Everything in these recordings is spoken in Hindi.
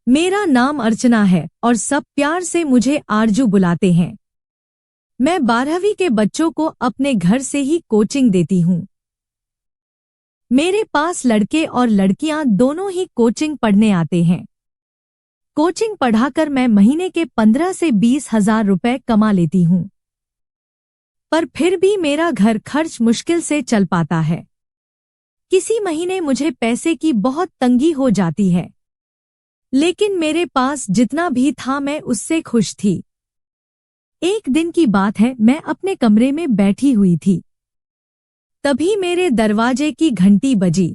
मेरा नाम अर्चना है और सब प्यार से मुझे आरजू बुलाते हैं। मैं 12वीं के बच्चों को अपने घर से ही कोचिंग देती हूँ। मेरे पास लड़के और लड़कियां दोनों ही कोचिंग पढ़ने आते हैं। कोचिंग पढ़ाकर मैं महीने के 15 से 20 हजार रुपए कमा लेती हूँ, पर फिर भी मेरा घर खर्च मुश्किल से चल पाता है। किसी महीने मुझे पैसे की बहुत तंगी हो जाती है, लेकिन मेरे पास जितना भी था मैं उससे खुश थी। एक दिन की बात है, मैं अपने कमरे में बैठी हुई थी, तभी मेरे दरवाजे की घंटी बजी।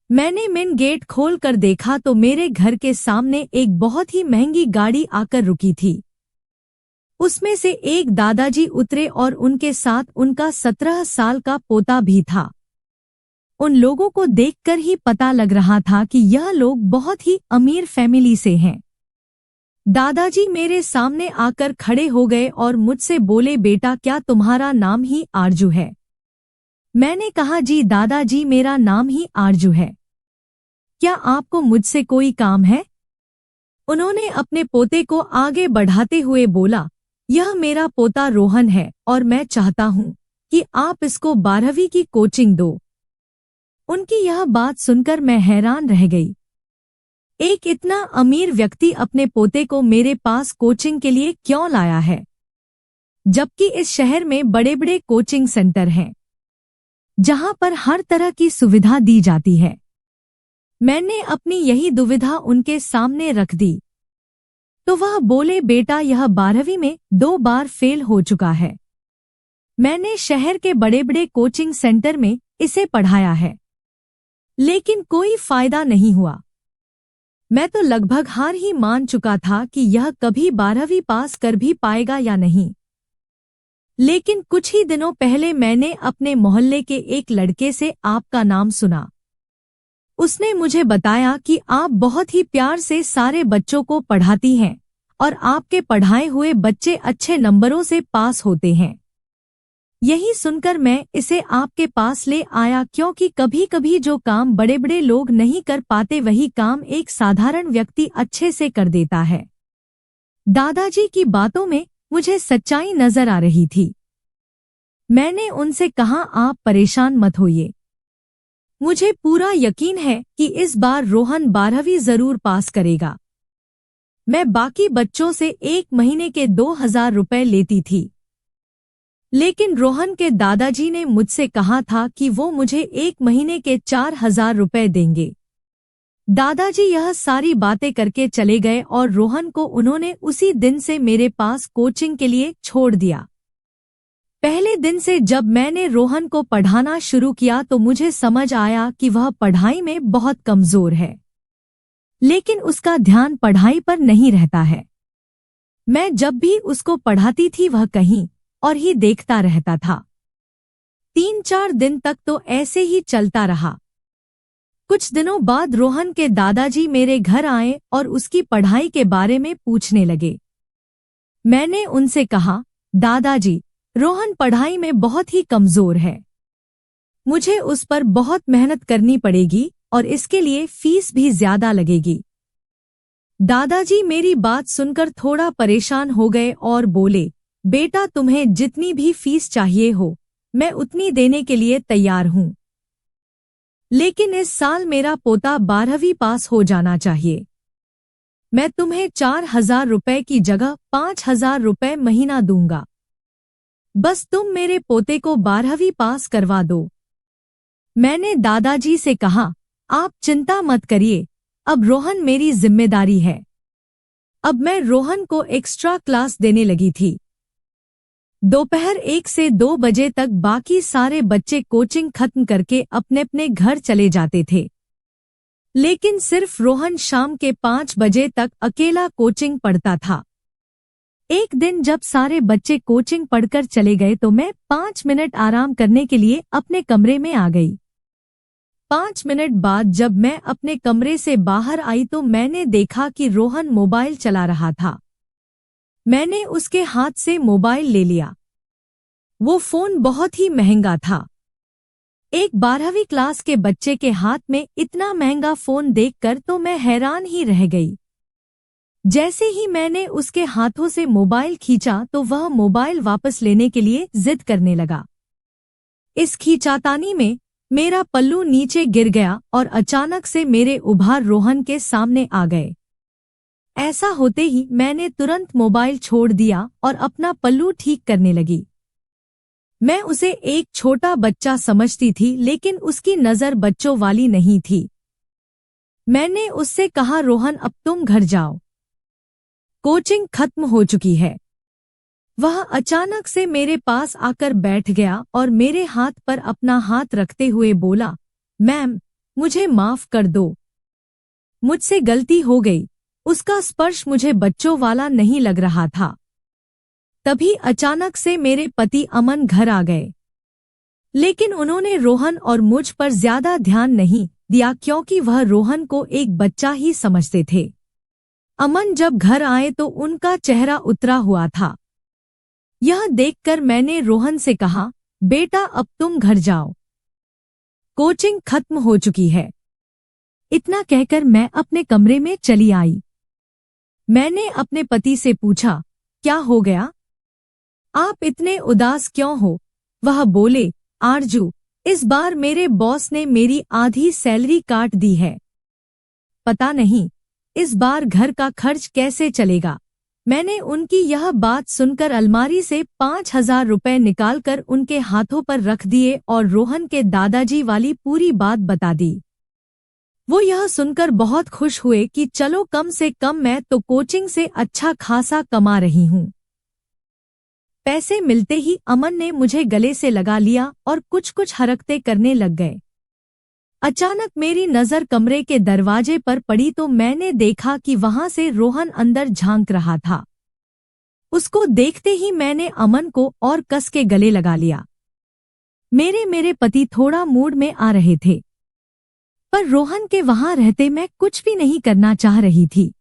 मैंने मेन गेट खोलकर देखा तो मेरे घर के सामने एक बहुत ही महंगी गाड़ी आकर रुकी थी। उसमें से एक दादाजी उतरे और उनके साथ उनका 17 साल का पोता भी था। उन लोगों को देखकर ही पता लग रहा था कि यह लोग बहुत ही अमीर फैमिली से हैं। दादाजी मेरे सामने आकर खड़े हो गए और मुझसे बोले, बेटा क्या तुम्हारा नाम ही आरजू है? मैंने कहा, जी दादाजी मेरा नाम ही आरजू है। क्या आपको मुझसे कोई काम है? उन्होंने अपने पोते को आगे बढ़ाते हुए बोला, यह मेरा पोता रोहन है और मैं चाहता हूँ कि आप इसको 12वीं की कोचिंग दो। उनकी यह बात सुनकर मैं हैरान रह गई। एक इतना अमीर व्यक्ति अपने पोते को मेरे पास कोचिंग के लिए क्यों लाया है, जबकि इस शहर में बड़े बड़े कोचिंग सेंटर हैं जहां पर हर तरह की सुविधा दी जाती है। मैंने अपनी यही दुविधा उनके सामने रख दी तो वह बोले, बेटा यह 12वीं में 2 बार फेल हो चुका है। मैंने शहर के बड़े बड़े कोचिंग सेंटर में इसे पढ़ाया है, लेकिन कोई फायदा नहीं हुआ। मैं तो लगभग हार ही मान चुका था कि यह कभी 12वीं पास कर भी पाएगा या नहीं। लेकिन कुछ ही दिनों पहले मैंने अपने मोहल्ले के एक लड़के से आपका नाम सुना। उसने मुझे बताया कि आप बहुत ही प्यार से सारे बच्चों को पढ़ाती हैं और आपके पढ़ाए हुए बच्चे अच्छे नंबरों से पास होते हैं। यही सुनकर मैं इसे आपके पास ले आया, क्योंकि कभी कभी जो काम बड़े बड़े लोग नहीं कर पाते वही काम एक साधारण व्यक्ति अच्छे से कर देता है। दादाजी की बातों में मुझे सच्चाई नजर आ रही थी। मैंने उनसे कहा, आप परेशान मत होइए, मुझे पूरा यकीन है कि इस बार रोहन 12वीं जरूर पास करेगा। मैं बाकी बच्चों से 1 महीने के 2000 रुपए लेती थी, लेकिन रोहन के दादाजी ने मुझसे कहा था कि वो मुझे 1 महीने के 4000 रुपए देंगे। दादाजी यह सारी बातें करके चले गए और रोहन को उन्होंने उसी दिन से मेरे पास कोचिंग के लिए छोड़ दिया। पहले दिन से जब मैंने रोहन को पढ़ाना शुरू किया तो मुझे समझ आया कि वह पढ़ाई में बहुत कमजोर है, लेकिन उसका ध्यान पढ़ाई पर नहीं रहता है। मैं जब भी उसको पढ़ाती थी वह कहीं और ही देखता रहता था। 3-4 दिन तक तो ऐसे ही चलता रहा। कुछ दिनों बाद रोहन के दादाजी मेरे घर आए और उसकी पढ़ाई के बारे में पूछने लगे। मैंने उनसे कहा, दादाजी रोहन पढ़ाई में बहुत ही कमजोर है, मुझे उस पर बहुत मेहनत करनी पड़ेगी और इसके लिए फीस भी ज्यादा लगेगी। दादाजी मेरी बात सुनकर थोड़ा परेशान हो गए और बोले, बेटा तुम्हें जितनी भी फीस चाहिए हो मैं उतनी देने के लिए तैयार हूँ, लेकिन इस साल मेरा पोता 12वीं पास हो जाना चाहिए। मैं तुम्हें 4000 रुपए की जगह 5000 रुपए महीना दूंगा, बस तुम मेरे पोते को 12वीं पास करवा दो। मैंने दादाजी से कहा, आप चिंता मत करिए, अब रोहन मेरी जिम्मेदारी है। अब मैं रोहन को एक्स्ट्रा क्लास देने लगी थी। दोपहर 1 से 2 बजे तक बाकी सारे बच्चे कोचिंग खत्म करके अपने अपने घर चले जाते थे, लेकिन सिर्फ रोहन शाम के 5 बजे तक अकेला कोचिंग पढ़ता था। एक दिन जब सारे बच्चे कोचिंग पढ़कर चले गए तो मैं 5 मिनट आराम करने के लिए अपने कमरे में आ गई। 5 मिनट बाद जब मैं अपने कमरे से बाहर आई तो मैंने देखा कि रोहन मोबाइल चला रहा था। मैंने उसके हाथ से मोबाइल ले लिया। वो फोन बहुत ही महंगा था। एक 12वीं क्लास के बच्चे के हाथ में इतना महंगा फोन देखकर तो मैं हैरान ही रह गई। जैसे ही मैंने उसके हाथों से मोबाइल खींचा तो वह मोबाइल वापस लेने के लिए जिद करने लगा। इस खींचातानी में मेरा पल्लू नीचे गिर गया और अचानक से मेरे उभार रोहन के सामने आ गए। ऐसा होते ही मैंने तुरंत मोबाइल छोड़ दिया और अपना पल्लू ठीक करने लगी। मैं उसे एक छोटा बच्चा समझती थी, लेकिन उसकी नज़र बच्चों वाली नहीं थी। मैंने उससे कहा, रोहन अब तुम घर जाओ, कोचिंग खत्म हो चुकी है। वह अचानक से मेरे पास आकर बैठ गया और मेरे हाथ पर अपना हाथ रखते हुए बोला, मैम मुझे माफ कर दो, मुझसे गलती हो गई। उसका स्पर्श मुझे बच्चों वाला नहीं लग रहा था। तभी अचानक से मेरे पति अमन घर आ गए, लेकिन उन्होंने रोहन और मुझ पर ज्यादा ध्यान नहीं दिया क्योंकि वह रोहन को एक बच्चा ही समझते थे। अमन जब घर आए तो उनका चेहरा उतरा हुआ था। यह देखकर मैंने रोहन से कहा, बेटा अब तुम घर जाओ, कोचिंग खत्म हो चुकी है। इतना कहकर मैं अपने कमरे में चली आई। मैंने अपने पति से पूछा, क्या हो गया, आप इतने उदास क्यों हो? वह बोले, आरजू इस बार मेरे बॉस ने मेरी आधी सैलरी काट दी है। पता नहीं इस बार घर का खर्च कैसे चलेगा। मैंने उनकी यह बात सुनकर अलमारी से 5,000 रुपए निकालकर उनके हाथों पर रख दिए और रोहन के दादाजी वाली पूरी बात बता दी। वो यह सुनकर बहुत खुश हुए कि चलो कम से कम मैं तो कोचिंग से अच्छा खासा कमा रही हूँ। पैसे मिलते ही अमन ने मुझे गले से लगा लिया और कुछ कुछ हरकतें करने लग गए। अचानक मेरी नज़र कमरे के दरवाजे पर पड़ी तो मैंने देखा कि वहां से रोहन अंदर झांक रहा था। उसको देखते ही मैंने अमन को और कस के गले लगा लिया। मेरे पति थोड़ा मूड में आ रहे थे, पर रोहन के वहां रहते मैं कुछ भी नहीं करना चाह रही थी।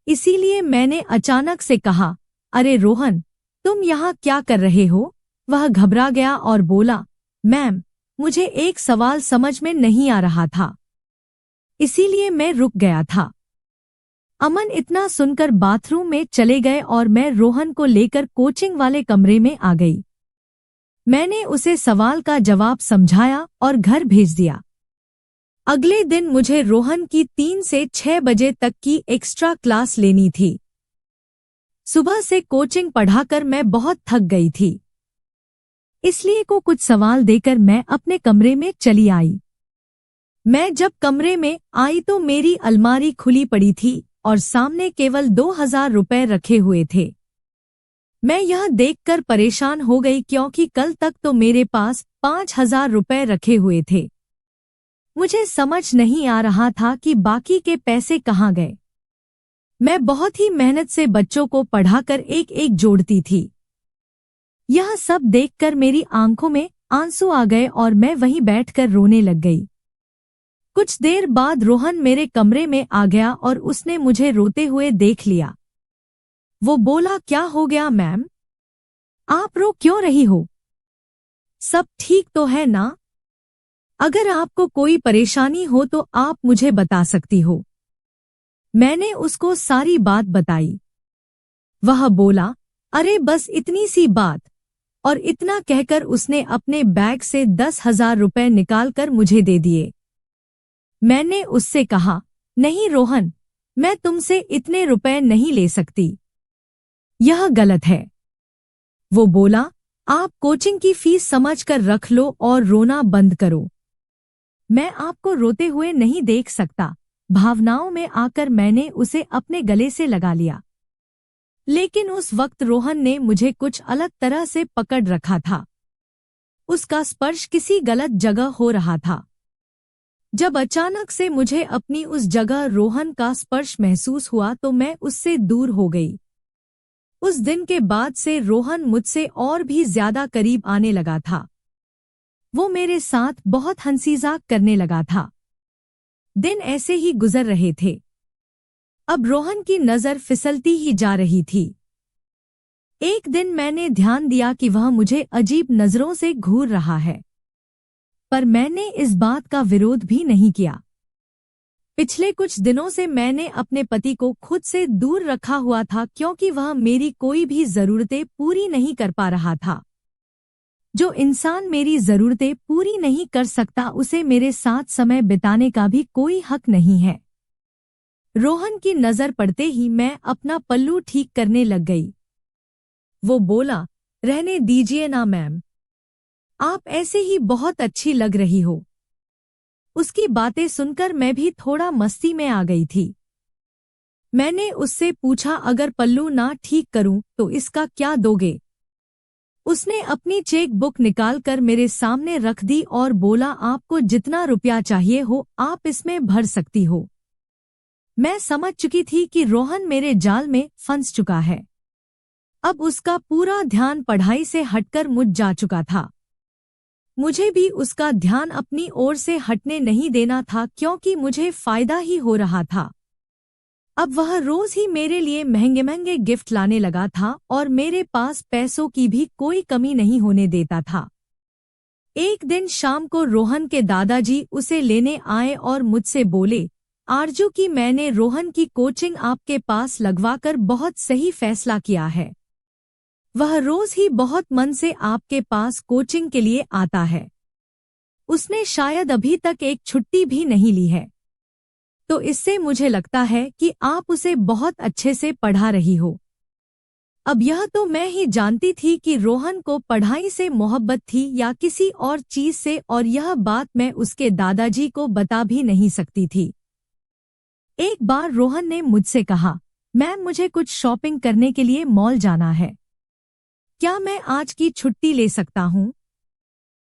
इसीलिए मैंने अचानक से कहा, अरे रोहन तुम यहाँ क्या कर रहे हो? वह घबरा गया और बोला, मैम मुझे एक सवाल समझ में नहीं आ रहा था, इसीलिए मैं रुक गया था। अमन इतना सुनकर बाथरूम में चले गए और मैं रोहन को लेकर कोचिंग वाले कमरे में आ गई। मैंने उसे सवाल का जवाब समझाया और घर भेज दिया। अगले दिन मुझे रोहन की 3 से 6 बजे तक की एक्स्ट्रा क्लास लेनी थी। सुबह से कोचिंग पढ़ाकर मैं बहुत थक गई थी, इसलिए को कुछ सवाल देकर मैं अपने कमरे में चली आई। मैं जब कमरे में आई तो मेरी अलमारी खुली पड़ी थी और सामने केवल 2,000 रुपए रखे हुए थे। मैं यह देखकर परेशान हो गई क्योंकि कल तक तो मेरे पास 5,000 रुपए रखे हुए थे। मुझे समझ नहीं आ रहा था कि बाकी के पैसे कहाँ गए। मैं बहुत ही मेहनत से बच्चों को पढ़ाकर एक एक जोड़ती थी। यह सब देखकर मेरी आंखों में आंसू आ गए और मैं वहीं बैठकर रोने लग गई। कुछ देर बाद रोहन मेरे कमरे में आ गया और उसने मुझे रोते हुए देख लिया। वो बोला, क्या हो गया मैम, आप रो क्यों रही हो? सब ठीक तो है ना? अगर आपको कोई परेशानी हो तो आप मुझे बता सकती हो। मैंने उसको सारी बात बताई। वह बोला, अरे बस इतनी सी बात, और इतना कहकर उसने अपने बैग से 10,000 रुपए निकालकर मुझे दे दिए। मैंने उससे कहा, नहीं रोहन, मैं तुमसे इतने रुपए नहीं ले सकती, यह गलत है। वो बोला, आप कोचिंग की फीस समझकर रख लो और रोना बंद करो। मैं आपको रोते हुए नहीं देख सकता। भावनाओं में आकर मैंने उसे अपने गले से लगा लिया, लेकिन उस वक्त रोहन ने मुझे कुछ अलग तरह से पकड़ रखा था। उसका स्पर्श किसी गलत जगह हो रहा था। जब अचानक से मुझे अपनी उस जगह रोहन का स्पर्श महसूस हुआ तो मैं उससे दूर हो गई। उस दिन के बाद से रोहन मुझसे और भी ज्यादा करीब आने लगा था। वो मेरे साथ बहुत हंसीजाक करने लगा था। दिन ऐसे ही गुजर रहे थे। अब रोहन की नज़र फिसलती ही जा रही थी। एक दिन मैंने ध्यान दिया कि वह मुझे अजीब नज़रों से घूर रहा है, पर मैंने इस बात का विरोध भी नहीं किया। पिछले कुछ दिनों से मैंने अपने पति को खुद से दूर रखा हुआ था क्योंकि वह मेरी कोई भी जरूरतें पूरी नहीं कर पा रहा था। जो इंसान मेरी जरूरतें पूरी नहीं कर सकता उसे मेरे साथ समय बिताने का भी कोई हक नहीं है। रोहन की नजर पड़ते ही मैं अपना पल्लू ठीक करने लग गई। वो बोला, रहने दीजिए ना मैम, आप ऐसे ही बहुत अच्छी लग रही हो। उसकी बातें सुनकर मैं भी थोड़ा मस्ती में आ गई थी। मैंने उससे पूछा, अगर पल्लू ना ठीक करूं तो इसका क्या दोगे? उसने अपनी चेक बुक निकालकर मेरे सामने रख दी और बोला, आपको जितना रुपया चाहिए हो आप इसमें भर सकती हो। मैं समझ चुकी थी कि रोहन मेरे जाल में फंस चुका है। अब उसका पूरा ध्यान पढ़ाई से हटकर मुझ जा चुका था। मुझे भी उसका ध्यान अपनी ओर से हटने नहीं देना था क्योंकि मुझे फायदा ही हो रहा था। अब वह रोज ही मेरे लिए महंगे महंगे गिफ्ट लाने लगा था और मेरे पास पैसों की भी कोई कमी नहीं होने देता था। एक दिन शाम को रोहन के दादाजी उसे लेने आए और मुझसे बोले, आरजू की मैंने रोहन की कोचिंग आपके पास लगवाकर बहुत सही फैसला किया है। वह रोज ही बहुत मन से आपके पास कोचिंग के लिए आता है। उसने शायद अभी तक एक छुट्टी भी नहीं ली है। तो इससे मुझे लगता है कि आप उसे बहुत अच्छे से पढ़ा रही हो। अब यह तो मैं ही जानती थी कि रोहन को पढ़ाई से मोहब्बत थी या किसी और चीज से, और यह बात मैं उसके दादाजी को बता भी नहीं सकती थी। एक बार रोहन ने मुझसे कहा, मैम मुझे कुछ शॉपिंग करने के लिए मॉल जाना है, क्या मैं आज की छुट्टी ले सकता हूँ?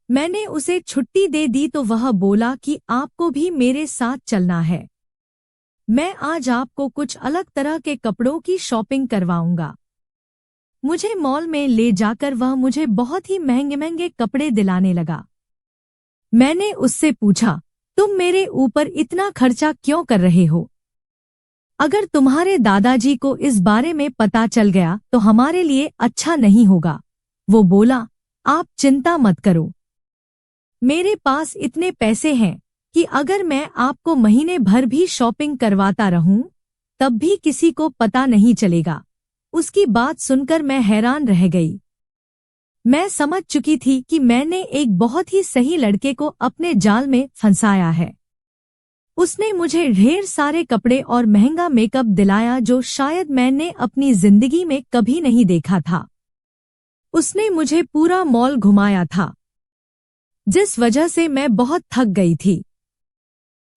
मैंने उसे छुट्टी दे दी तो वह बोला कि आपको भी मेरे साथ चलना है। मैं आज आपको कुछ अलग तरह के कपड़ों की शॉपिंग करवाऊंगा। मुझे मॉल में ले जाकर वह मुझे बहुत ही महंगे महंगे कपड़े दिलाने लगा। मैंने उससे पूछा, तुम मेरे ऊपर इतना खर्चा क्यों कर रहे हो? अगर तुम्हारे दादाजी को इस बारे में पता चल गया तो हमारे लिए अच्छा नहीं होगा। वो बोला, आप चिंता मत करो, मेरे पास इतने पैसे हैं कि अगर मैं आपको महीने भर भी शॉपिंग करवाता रहूं तब भी किसी को पता नहीं चलेगा। उसकी बात सुनकर मैं हैरान रह गई। मैं समझ चुकी थी कि मैंने एक बहुत ही सही लड़के को अपने जाल में फंसाया है। उसने मुझे ढेर सारे कपड़े और महंगा मेकअप दिलाया जो शायद मैंने अपनी जिंदगी में कभी नहीं देखा था। उसने मुझे पूरा मॉल घुमाया था, जिस वजह से मैं बहुत थक गई थी।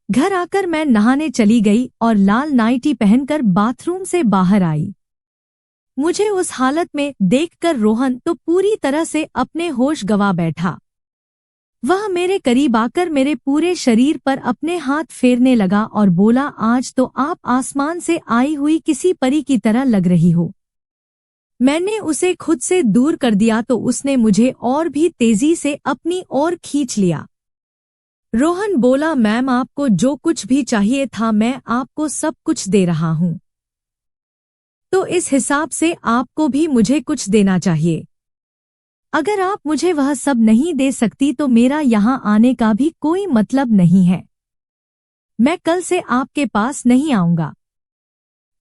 घर आकर मैं नहाने चली गई और लाल नाइटी पहनकर बाथरूम से बाहर आई। मुझे उस हालत में देखकर रोहन तो पूरी तरह से अपने होश गंवा बैठा। वह मेरे करीब आकर मेरे पूरे शरीर पर अपने हाथ फेरने लगा और बोला, आज तो आप आसमान से आई हुई किसी परी की तरह लग रही हो। मैंने उसे खुद से दूर कर दिया तो उसने मुझे और भी तेजी से अपनी ओर खींच लिया। रोहन बोला, मैम आपको जो कुछ भी चाहिए था मैं आपको सब कुछ दे रहा हूँ, तो इस हिसाब से आपको भी मुझे कुछ देना चाहिए। अगर आप मुझे वह सब नहीं दे सकती तो मेरा यहाँ आने का भी कोई मतलब नहीं है। मैं कल से आपके पास नहीं आऊंगा।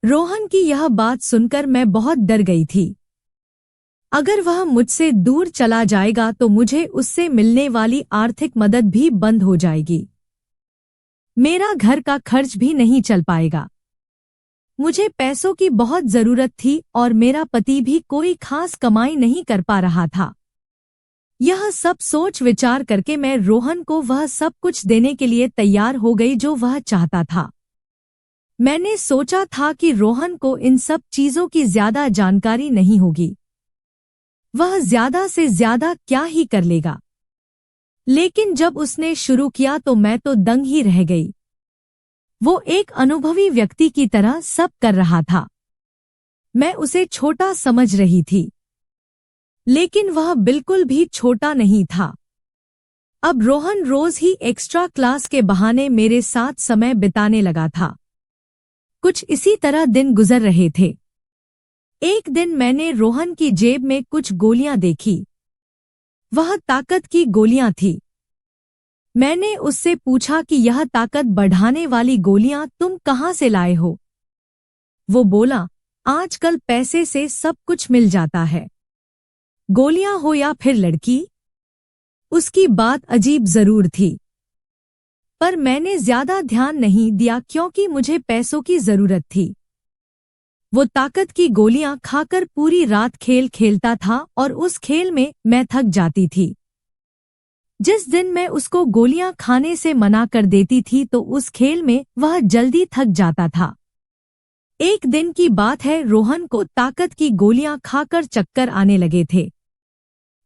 रोहन की यह बात सुनकर मैं बहुत डर गई थी। अगर वह मुझसे दूर चला जाएगा तो मुझे उससे मिलने वाली आर्थिक मदद भी बंद हो जाएगी। मेरा घर का खर्च भी नहीं चल पाएगा। मुझे पैसों की बहुत जरूरत थी और मेरा पति भी कोई खास कमाई नहीं कर पा रहा था। यह सब सोच विचार करके मैं रोहन को वह सब कुछ देने के लिए तैयार हो गई जो वह चाहता था। मैंने सोचा था कि रोहन को इन सब चीजों की ज्यादा जानकारी नहीं होगी, वह ज्यादा से ज्यादा क्या ही कर लेगा। लेकिन जब उसने शुरू किया तो मैं तो दंग ही रह गई। वो एक अनुभवी व्यक्ति की तरह सब कर रहा था। मैं उसे छोटा समझ रही थी, लेकिन वह बिल्कुल भी छोटा नहीं था। अब रोहन रोज ही एक्स्ट्रा क्लास के बहाने मेरे साथ समय बिताने लगा था। कुछ इसी तरह दिन गुजर रहे थे। एक दिन मैंने रोहन की जेब में कुछ गोलियां देखी। वह ताकत की गोलियां थी। मैंने उससे पूछा कि यह ताकत बढ़ाने वाली गोलियां तुम कहाँ से लाए हो? वो बोला, आजकल पैसे से सब कुछ मिल जाता है, गोलियां हो या फिर लड़की। उसकी बात अजीब जरूर थी, पर मैंने ज्यादा ध्यान नहीं दिया क्योंकि मुझे पैसों की जरूरत थी। वो ताकत की गोलियां खाकर पूरी रात खेल खेलता था और उस खेल में मैं थक जाती थी। जिस दिन मैं उसको गोलियां खाने से मना कर देती थी तो उस खेल में वह जल्दी थक जाता था। एक दिन की बात है, रोहन को ताकत की गोलियां खाकर चक्कर आने लगे थे।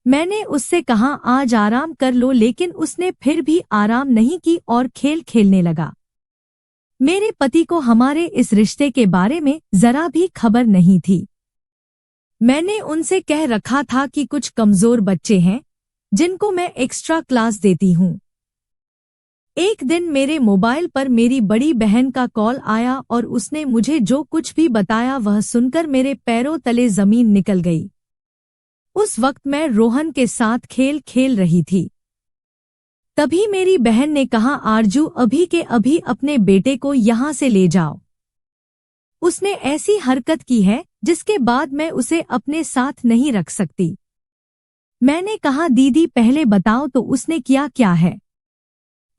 मैंने उससे कहा आज आराम कर लो, लेकिन उसने फिर भी आराम नहीं की और खेल खेलने लगा। मेरे पति को हमारे इस रिश्ते के बारे में जरा भी खबर नहीं थी। मैंने उनसे कह रखा था कि कुछ कमजोर बच्चे हैं जिनको मैं एक्स्ट्रा क्लास देती हूँ। एक दिन मेरे मोबाइल पर मेरी बड़ी बहन का कॉल आया और उसने मुझे जो कुछ भी बताया वह सुनकर मेरे पैरों तले जमीन निकल गई। उस वक्त मैं रोहन के साथ खेल खेल रही थी। तभी मेरी बहन ने कहा, आरजू अभी के अभी अपने बेटे को यहाँ से ले जाओ। उसने ऐसी हरकत की है जिसके बाद मैं उसे अपने साथ नहीं रख सकती। मैंने कहा, दीदी पहले बताओ तो उसने किया क्या है?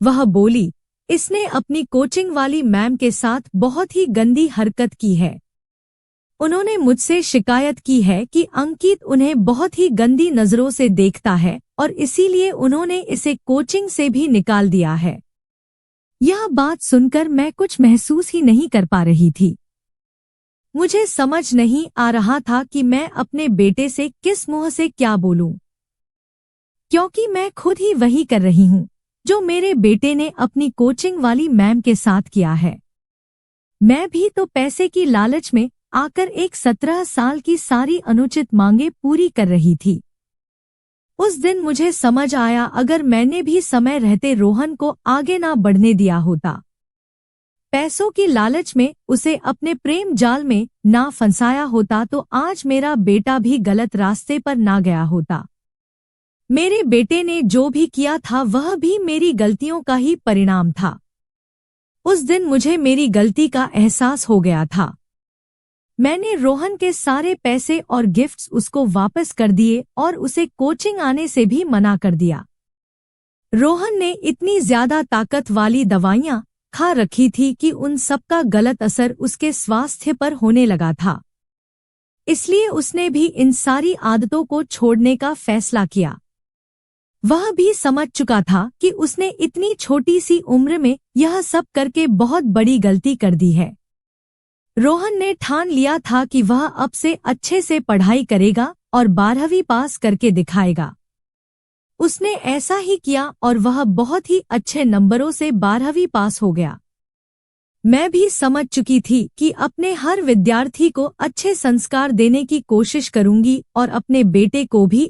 वह बोली, इसने अपनी कोचिंग वाली मैम के साथ बहुत ही गंदी हरकत की है। उन्होंने मुझसे शिकायत की है कि अंकित उन्हें बहुत ही गंदी नजरों से देखता है और इसीलिए उन्होंने इसे कोचिंग से भी निकाल दिया है। यह बात सुनकर मैं कुछ महसूस ही नहीं कर पा रही थी। मुझे समझ नहीं आ रहा था कि मैं अपने बेटे से किस मुंह से क्या बोलूं, क्योंकि मैं खुद ही वही कर रही हूं जो मेरे बेटे ने अपनी कोचिंग वाली मैम के साथ किया है। मैं भी तो पैसे की लालच में आकर एक 17 साल की सारी अनुचित मांगे पूरी कर रही थी। उस दिन मुझे समझ आया, अगर मैंने भी समय रहते रोहन को आगे ना बढ़ने दिया होता, पैसों की लालच में उसे अपने प्रेम जाल में ना फंसाया होता, तो आज मेरा बेटा भी गलत रास्ते पर ना गया होता। मेरे बेटे ने जो भी किया था वह भी मेरी गलतियों का ही परिणाम था। उस दिन मुझे मेरी गलती का एहसास हो गया था। मैंने रोहन के सारे पैसे और गिफ्ट्स उसको वापस कर दिए और उसे कोचिंग आने से भी मना कर दिया। रोहन ने इतनी ज्यादा ताकत वाली दवाइयां खा रखी थी कि उन सब का गलत असर उसके स्वास्थ्य पर होने लगा था। इसलिए उसने भी इन सारी आदतों को छोड़ने का फैसला किया। वह भी समझ चुका था कि उसने इतनी छोटी सी उम्र में यह सब करके बहुत बड़ी गलती कर दी है। रोहन ने ठान लिया था कि वह अब से अच्छे से पढ़ाई करेगा और 12वीं पास करके दिखाएगा। उसने ऐसा ही किया और वह बहुत ही अच्छे नंबरों से 12वीं पास हो गया। मैं भी समझ चुकी थी कि अपने हर विद्यार्थी को अच्छे संस्कार देने की कोशिश करूंगी और अपने बेटे को भी